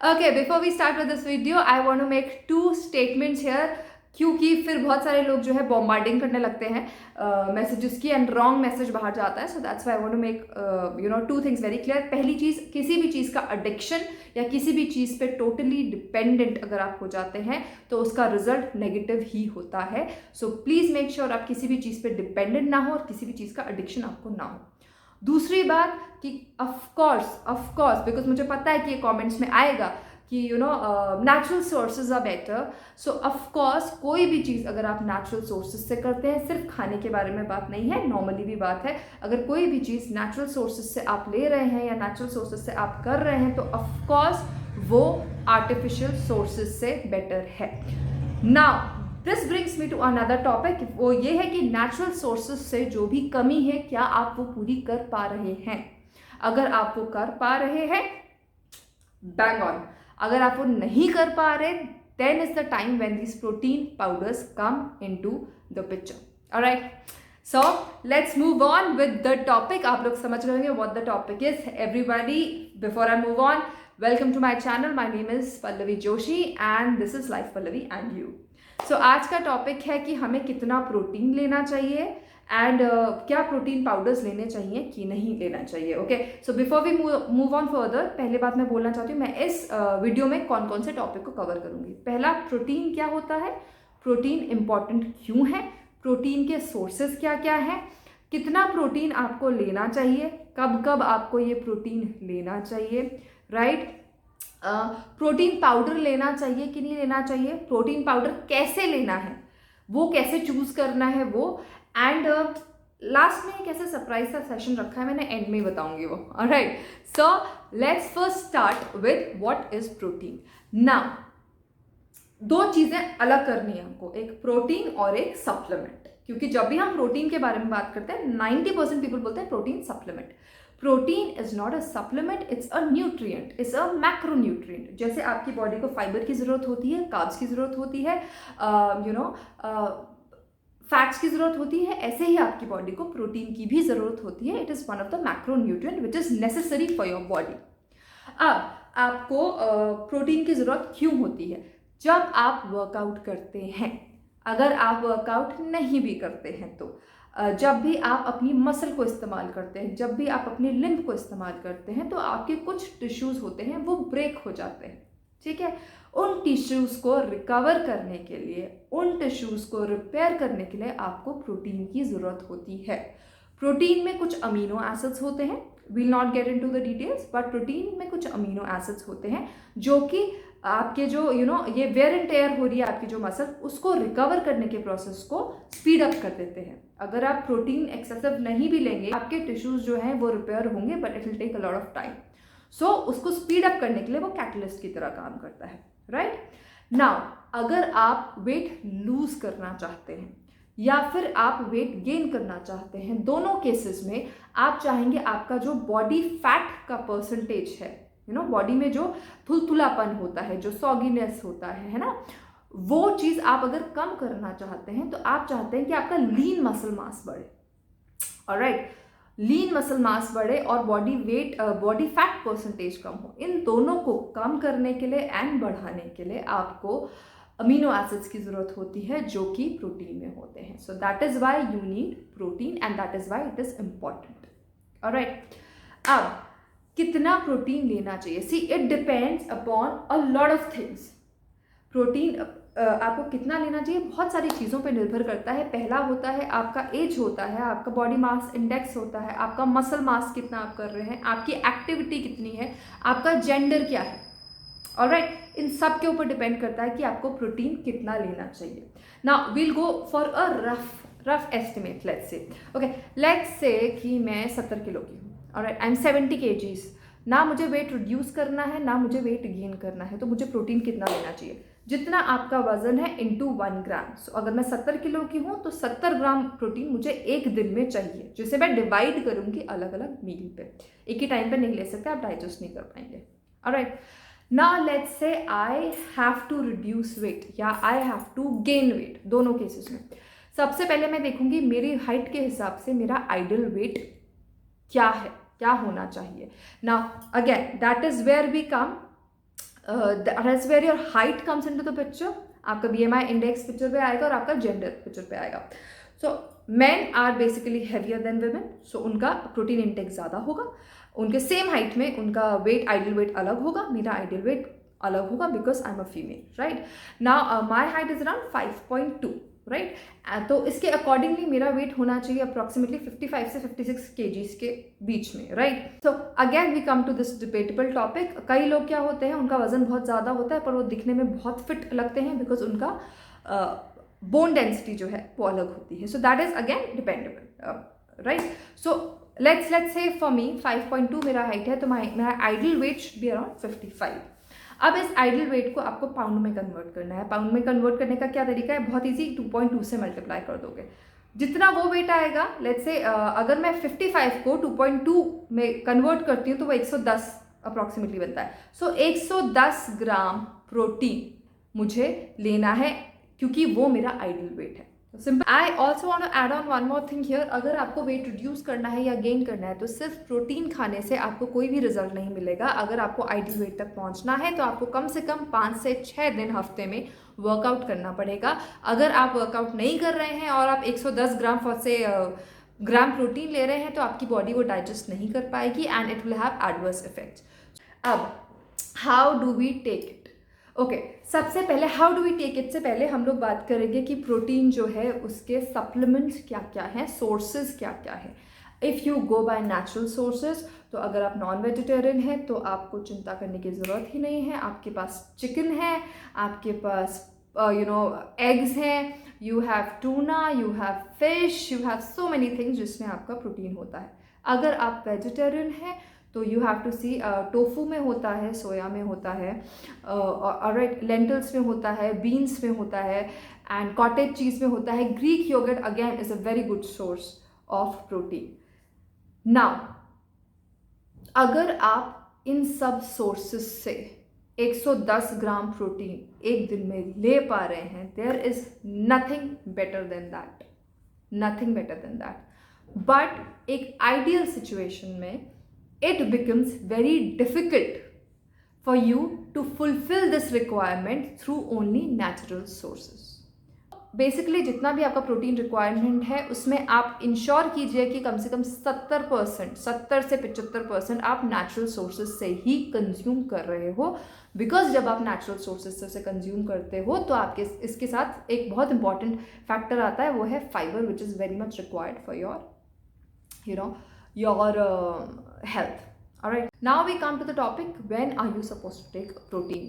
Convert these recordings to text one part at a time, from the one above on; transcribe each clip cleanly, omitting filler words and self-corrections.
Okay, before we start with this video, I want to make two statements here. क्योंकि फिर बहुत सारे लोग जो है बॉम्बार्डिंग करने लगते हैं मैसेजेस की एंड रॉन्ग मैसेज बाहर जाता है. So that's why I want to make two things very clear. पहली चीज़, किसी भी चीज़ का एडिक्शन या किसी भी चीज़ पे टोटली डिपेंडेंट अगर आप हो जाते हैं तो उसका रिजल्ट नेगेटिव ही होता है. सो प्लीज़ मेक श्योर आप किसी भी चीज़ पे डिपेंडेंट ना हो और किसी भी चीज़ का एडिक्शन आपको ना हो. दूसरी बात कि ऑफ कोर्स बिकॉज मुझे पता है कि ये कमेंट्स में आएगा कि natural sources are better. So of course कोई भी चीज़ अगर आप नेचुरल सोर्सेज से करते हैं, सिर्फ खाने के बारे में बात नहीं है, नॉर्मली भी बात है, अगर कोई भी चीज़ नेचुरल सोर्सेज से आप ले रहे हैं या नेचुरल सोर्सेज से आप कर रहे हैं तो ऑफ कोर्स वो आर्टिफिशियल सोर्सेज से बेटर है. Now this brings me to another topic. वो ये है कि नेचुरल सोर्सेज से जो भी कमी है क्या आप वो पूरी कर पा रहे हैं. अगर आप वो कर पा रहे हैं, बैंग ऑन. अगर आप वो नहीं कर पा रहे, then is the time when these protein powders come into the picture. Alright, so let's move on with the topic. आप लोग समझ रहे होंगे what the topic is. Everybody, before I move on, welcome to my channel. My name is Pallavi Joshi and this is Life Pallavi and you. So आज का topic है कि हमें कितना प्रोटीन लेना चाहिए एंड क्या प्रोटीन पाउडर्स लेने चाहिए कि नहीं लेना चाहिए. Okay, so before we move on further, पहले बात मैं बोलना चाहती हूँ, मैं इस वीडियो में कौन कौन से टॉपिक को कवर करूँगी. पहला, प्रोटीन क्या होता है, प्रोटीन इंपॉर्टेंट क्यों है, प्रोटीन के सोर्सेज क्या क्या हैं, कितना प्रोटीन आपको लेना चाहिए, कब कब आपको ये प्रोटीन लेना चाहिए, राइट. प्रोटीन पाउडर लेना चाहिए कि नहीं लेना चाहिए, प्रोटीन पाउडर कैसे लेना है, वो कैसे चूज करना है वो, एंड लास्ट में एक ऐसा सरप्राइज सा सेशन रखा है मैंने, एंड में बताऊंगी वो. Alright, so let's first start with what is protein. Now दो चीजें अलग करनी है हमको, एक प्रोटीन और एक सप्लीमेंट. क्योंकि जब भी हम प्रोटीन के बारे में बात करते हैं 90% पीपल बोलते हैं protein supplement. Protein is not a supplement, it's a nutrient, it's a macronutrient. जैसे आपकी बॉडी को फाइबर की जरूरत होती है, कार्ब्स की जरूरत होती है, फैट्स की जरूरत होती है, ऐसे ही आपकी बॉडी को प्रोटीन की भी जरूरत होती है. It is one of the macronutrient which is necessary for your body. अब आपको प्रोटीन की जरूरत क्यों होती है? जब आप वर्कआउट करते हैं, अगर आप वर्कआउट नहीं भी करते हैं तो जब भी आप अपनी मसल को इस्तेमाल करते हैं, जब भी आप अपनी लिम्फ को इस्तेमाल करते हैं तो आपके कुछ टिश्यूज़ होते हैं वो ब्रेक हो जाते हैं. ठीक है, उन टिश्यूज़ को रिकवर करने के लिए, उन टिश्यूज़ को रिपेयर करने के लिए आपको प्रोटीन की ज़रूरत होती है. प्रोटीन में कुछ अमीनो एसिड्स होते हैं, will not get into the details, but protein में कुछ अमीनो एसिड्स होते हैं जो कि आपके जो ये वेयर एंड टेयर हो रही है आपकी जो मसल, उसको रिकवर करने के प्रोसेस को स्पीड अप कर देते हैं. अगर आप प्रोटीन एक्सेसिव नहीं भी लेंगे, आपके टिश्यूज जो हैं वो रिपेयर होंगे, but it will take a lot of time. So उसको स्पीड अप करने के लिए वो कैटलिस्ट की तरह काम करता है, राइट. नाउ अगर आप वेट लूज करना चाहते हैं या फिर आप वेट गेन करना चाहते हैं, दोनों केसेस में आप चाहेंगे आपका जो बॉडी फैट का परसेंटेज है, बॉडी में जो थुलथुलापन होता है, जो सॉगीनेस होता है ना, वो चीज़ आप अगर कम करना चाहते हैं तो आप चाहते हैं कि आपका लीन मसल मास बढ़े. ऑलराइट, लीन मसल मास बढ़े और बॉडी फैट परसेंटेज कम हो. इन दोनों को कम करने के लिए एंड बढ़ाने के लिए आपको अमीनो एसिड्स की जरूरत होती है जो कि प्रोटीन में होते हैं. So that is why you need protein and that is why it is important. Alright, अब कितना प्रोटीन लेना चाहिए? See, it depends upon a lot of things. Protein आपको कितना लेना चाहिए बहुत सारी चीज़ों पे निर्भर करता है. पहला होता है आपका एज होता है, आपका बॉडी मास इंडेक्स होता है, आपका मसल मास कितना आप कर रहे हैं, आपकी एक्टिविटी कितनी है, आपका जेंडर क्या है. ऑलराइट, इन सब के ऊपर डिपेंड करता है कि आपको प्रोटीन कितना लेना चाहिए. Now we'll go for a rough estimate. Let's say कि मैं 70 किलो की हूँ. Alright, I am 70 kgs. ना मुझे वेट रिड्यूस करना है ना मुझे वेट गेन करना है, तो मुझे प्रोटीन कितना लेना चाहिए? जितना आपका वजन है इंटू 1 ग्राम. सो अगर मैं 70 किलो की हूँ तो 70 ग्राम प्रोटीन मुझे एक दिन में चाहिए, जिसे मैं डिवाइड करूँगी अलग अलग मील पे. एक ही टाइम पे नहीं ले सकते, आप डाइजेस्ट नहीं कर पाएंगे. Alright, now let's say I have to reduce weight या I have to gain weight. दोनों केसेस में सबसे पहले मैं देखूंगी मेरी हाइट के हिसाब से मेरा आइडियल वेट क्या है, क्या होना चाहिए. Now again that is where we come that's where your height comes into the picture, आपका BMI इंडेक्स पिक्चर पे आएगा और आपका जेंडर पिक्चर पे आएगा. So men are basically heavier than women, so उनका प्रोटीन इंटेक ज़्यादा होगा. उनके सेम हाइट में उनका वेट, आइडियल वेट अलग होगा, मेरा आइडियल वेट अलग होगा because I am a female, right. Now my height is around 5.2, right. तो इसके अकॉर्डिंगली मेरा वेट होना चाहिए अप्रॉक्सीमेटली 55 से 56 kgs के बीच में, right. So again we come to this debatable topic. कई लोग क्या होते हैं, उनका वजन बहुत ज़्यादा होता है पर वो दिखने में बहुत फिट लगते हैं बिकॉज उनका बोन डेंसिटी जो है वो अलग होती है. सो that is again dependable, right. So let's say for me 5.2 मेरा हाइट है, तो मेरा ideal wait should be around 55. अब इस आइडियल वेट को आपको पाउंड में कन्वर्ट करना है. पाउंड में कन्वर्ट करने का क्या तरीका है, बहुत ईजी, 2.2 से मल्टीप्लाई कर दोगे. जितना वो वेट आएगा, लेट्स से अगर मैं 55 को 2.2 में कन्वर्ट करती हूँ तो वो 110 अप्रॉक्सीमेटली बनता है. सो 110 ग्राम प्रोटीन मुझे लेना है क्योंकि वो मेरा आइडियल वेट है. Simple. I also want to add on one more thing here. अगर आपको वेट रिड्यूस करना है या गेन करना है तो सिर्फ प्रोटीन खाने से आपको कोई भी रिजल्ट नहीं मिलेगा. अगर आपको आइडियल वेट तक पहुंचना है तो आपको कम से कम 5 से 6 दिन हफ्ते में वर्कआउट करना पड़ेगा. अगर आप वर्कआउट नहीं कर रहे हैं और आप 110 ग्राम प्रोटीन ले रहे हैं तो आपकी बॉडी वो डाइजेस्ट नहीं कर पाएगी and it will have adverse effects. अब how do we take it? Okay, सबसे पहले how do we take it से पहले हम लोग बात करेंगे कि प्रोटीन जो है उसके सप्लीमेंट्स क्या क्या हैं, सोर्सेज क्या क्या है. If you go by natural sources, तो अगर आप नॉन वेजिटेरियन हैं तो आपको चिंता करने की ज़रूरत ही नहीं है. आपके पास चिकन है, आपके पास एग्स हैं, you have tuna, you have fish, you have so many things जिसमें आपका प्रोटीन होता है. अगर आप वेजिटेरियन हैं तो you have to see, tofu में होता है, सोया में होता है, राइट, लेंटल्स में होता है, बीन्स में होता है एंड कॉटेज चीज़ में होता है. Greek yogurt again is a very good source of protein. Now अगर आप इन सब सोर्सेज से 110 ग्राम प्रोटीन एक दिन में ले पा रहे हैं, there is nothing better than that, nothing better than that. But एक आइडियल सिचुएशन में it becomes very difficult for you to fulfill this requirement through only natural sources. Basically जितना भी आपका प्रोटीन रिक्वायरमेंट है उसमें आप इंश्योर कीजिए कि कम से कम 70% से 75% आप नेचुरल सोर्सेज से ही कंज्यूम कर रहे हो. बिकॉज जब आप नेचुरल सोर्सेज से कंज्यूम करते हो तो आपके इसके साथ एक बहुत इंपॉर्टेंट फैक्टर आता है, वो है fibre, which is very much required for your health. Alright, now we come to the topic, when are you supposed to take protein?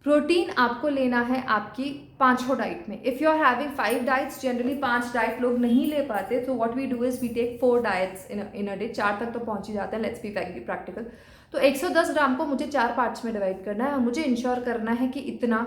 Protein आपको लेना है आपकी 5 डाइट में. If you are having 5 diets, generally 5 diet लोग नहीं ले पाते, तो what we do is we take 4 diets in a day. 4 तक तो पहुंच ही जाते हैं, लेट्स बी प्रैक्टिकल. तो 110 ग्राम को मुझे 4 पार्ट्स में डिवाइड करना है और मुझे इंश्योर करना है कि इतना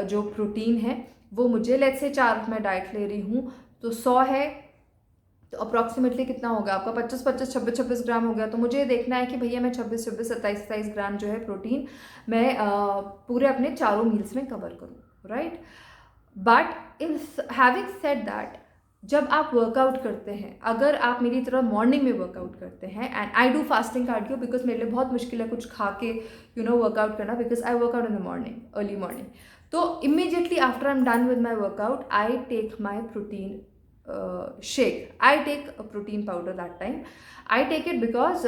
जो प्रोटीन है वो मुझे, लेट्स से 4 मैं डाइट ले रही हूँ तो 100 है, तो अप्रॉक्सीमेटली कितना होगा आपका, 25 26 ग्राम हो गया. तो मुझे देखना है कि भैया मैं 26 27 ग्राम जो है प्रोटीन मैं पूरे अपने चारों मील्स में कवर करूँ, right. But in having said that, जब आप वर्कआउट करते हैं, अगर आप मेरी तरह मॉर्निंग में वर्कआउट करते हैं, and I do fasting cardio because मेरे लिए बहुत मुश्किल है कुछ खा के वर्कआउट करना, because I workout in the morning, early morning. तो immediately after I am done with my workout, I take my protein shake. I take a protein powder that time. I take it because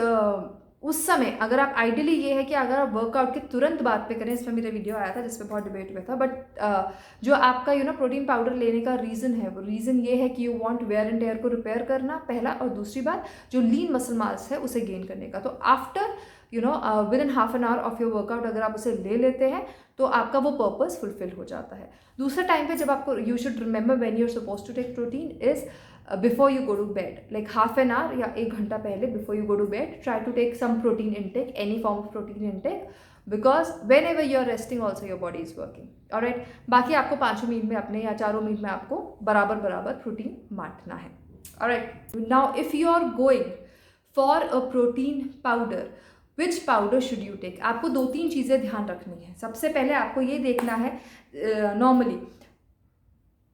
उस समय अगर आप ideally ये है कि अगर आप वर्कआउट के तुरंत बाद पे करें, इसमें मेरा वीडियो आया था जिसपे बहुत डिबेट हुआ था, बट जो आपका प्रोटीन पाउडर लेने का रीज़न है, वो रीज़न ये है कि you want wear and tear को रिपेयर करना, पहला, और दूसरी बात जो लीन मसल मास है उसे गेन करने का. तो after with in half an hour of your workout अगर आप उसे ले लेते हैं तो आपका वो पर्पस फुलफिल हो जाता है. दूसरा टाइम पे जब आपको, you should remember when you are suppose to take protein is before you go to bed, like half an hour या 1 घंटा पहले before you go to bed, try to take some protein intake, any form of protein intake, because whenever you are resting also your body is working. Alright, बाकी आपको 5 मील में अपने या 4 मील में आपको बराबर प्रोटीन बांटना है. Alright, now if you are going for a protein powder, which powder should you take? आपको 2-3 चीज़ें ध्यान रखनी है. सबसे पहले आपको ये देखना है, नॉर्मली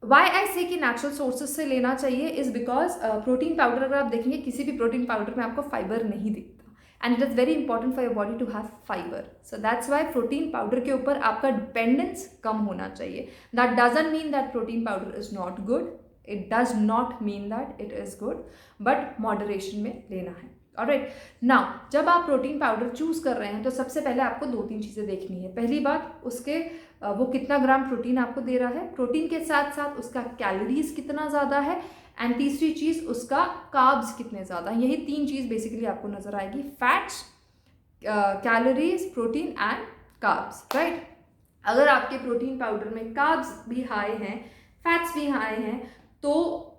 वाई आई से कि नेचुरल सोर्सेज से लेना चाहिए इज़ बिकॉज प्रोटीन पाउडर अगर आप देखेंगे किसी भी प्रोटीन पाउडर में आपको फाइबर नहीं दिखता. And it is very important for your body to have fibre. So that's why protein powder के ऊपर आपका डिपेंडेंस कम होना चाहिए. That doesn't mean that protein powder is not good. It does not mean that it is good, but moderation में लेना है. Alright, now जब आप प्रोटीन पाउडर चूज़ कर रहे हैं तो सबसे पहले आपको 2-3 चीज़ें देखनी है. पहली बात, उसके वो कितना ग्राम प्रोटीन आपको दे रहा है, प्रोटीन के साथ साथ उसका कैलोरीज कितना ज़्यादा है, एंड तीसरी चीज़ उसका कार्ब्स कितने ज़्यादा हैं. यही 3 चीज़ बेसिकली आपको नज़र आएगी: fats, calories, protein and carbs. Right, अगर आपके प्रोटीन पाउडर में कार्ब्स भी हाई हैं, फैट्स भी हाई हैं, तो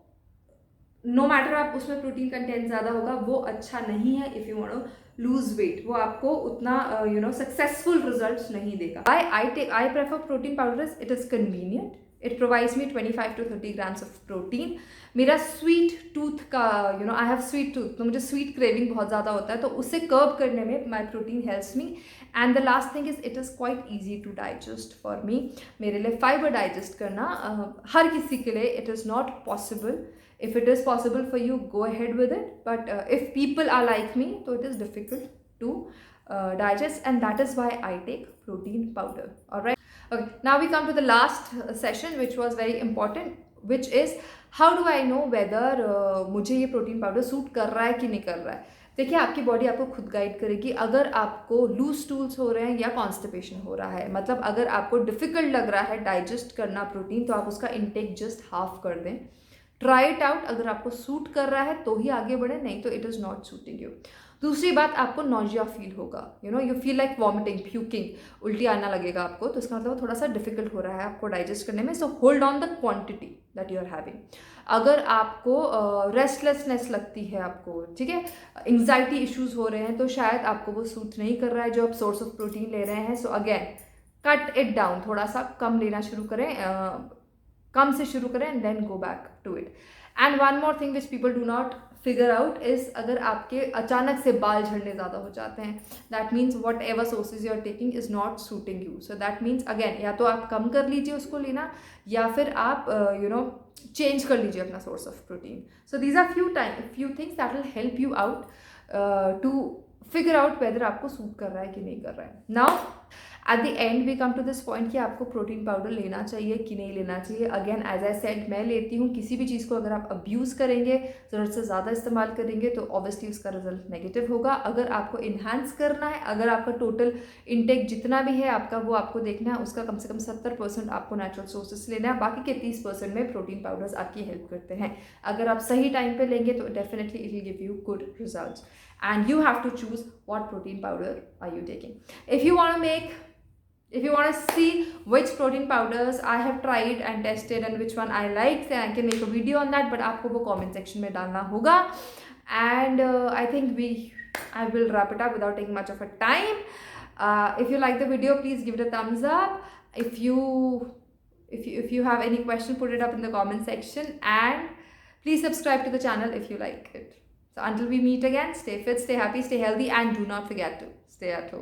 नो मैटर आप उसमें प्रोटीन कंटेंट ज़्यादा होगा, वो अच्छा नहीं है. If you want to lose weight, वो आपको उतना सक्सेसफुल रिजल्ट्स नहीं देगा. I prefer protein powder. It is convenient. It provides me 25 to 30 grams of protein. मेरा स्वीट टूथ का आई हैव स्वीट टूथ, तो मुझे स्वीट क्रेविंग बहुत ज़्यादा होता है, तो उससे कर्ब करने में my protein helps me. And the last thing is it is quite easy to digest for me. मेरे लिए फाइबर डाइजेस्ट करना हर किसी के लिए it is not possible. If it is possible for you, go ahead with it. But if people are like me, so it is difficult to digest, and that is why I take protein powder. All right. Okay. Now we come to the last session, which was very important, which is how do I know whether मुझे ये protein powder suit कर रहा है कि नहीं कर रहा है. देखिए, आपकी बॉडी आपको खुद गाइड करेगी. अगर आपको लूज स्टूल्स हो रहे हैं या कॉन्स्टिपेशन हो रहा है, मतलब अगर आपको डिफिकल्ट लग रहा है डाइजेस्ट करना प्रोटीन, तो आप उसका इंटेक जस्ट हाफ कर दें. Try it out. अगर आपको सूट कर रहा है तो ही आगे बढ़े, नहीं तो it is not suiting you. दूसरी बात, आपको नॉजिया फील होगा, you feel like vomiting, puking, उल्टी आना लगेगा आपको, तो इसका मतलब थोड़ा सा डिफिकल्ट हो रहा है आपको डाइजेस्ट करने में. So hold on the quantity that you are having. अगर आपको रेस्टलेसनेस लगती है, आपको ठीक है, एंग्जाइटी इश्यूज हो रहे हैं, तो शायद आपको वो सूट नहीं कर रहा है जो आप सोर्स ऑफ प्रोटीन ले रहे हैं. So again cut it down, थोड़ा सा कम लेना शुरू करें, कम से शुरू करें and then go back to it. And one more thing which people do not figure out is, अगर आपके अचानक से बाल झड़ने ज़्यादा हो जाते हैं, that means whatever sources you are taking is not suiting you. So that means again, या तो आप कम कर लीजिए उसको लेना, या फिर आप चेंज कर लीजिए अपना source of protein. So these are few things that will help you out to figure out whether आपको सूट कर रहा है कि नहीं कर रहा है. Now at the end we come to this point कि आपको प्रोटीन पाउडर लेना चाहिए कि नहीं लेना चाहिए. अगेन एज आई सेड, मैं लेती हूँ. किसी भी चीज़ को अगर आप अब्यूज़ करेंगे, ज़रूरत से ज़्यादा इस्तेमाल करेंगे, तो ऑब्वियसली उसका रिजल्ट नेगेटिव होगा. अगर आपको इन्हांस करना है, अगर आपका टोटल इंटेक जितना भी है आपका, वो आपको देखना है, उसका कम से कम 70% आपको नेचुरल सोर्सेस लेना है. बाकी के 30% में प्रोटीन पाउडर्स आपकी हेल्प करते हैं. अगर आप सही टाइम पे लेंगे तो definitely it will give you good results. And you have to choose what protein powder are you taking. If you want to see which protein powders I have tried and tested and which one I liked, then I can make a video on that, but आपको वो comment section में डालना होगा. And I think I will wrap it up without taking much of a time. If you like the video, please give it a thumbs up. If you have any question, put it up in the comment section, and please subscribe to the channel if you like it. So until we meet again, stay fit, stay happy, stay healthy, and do not forget to stay at home.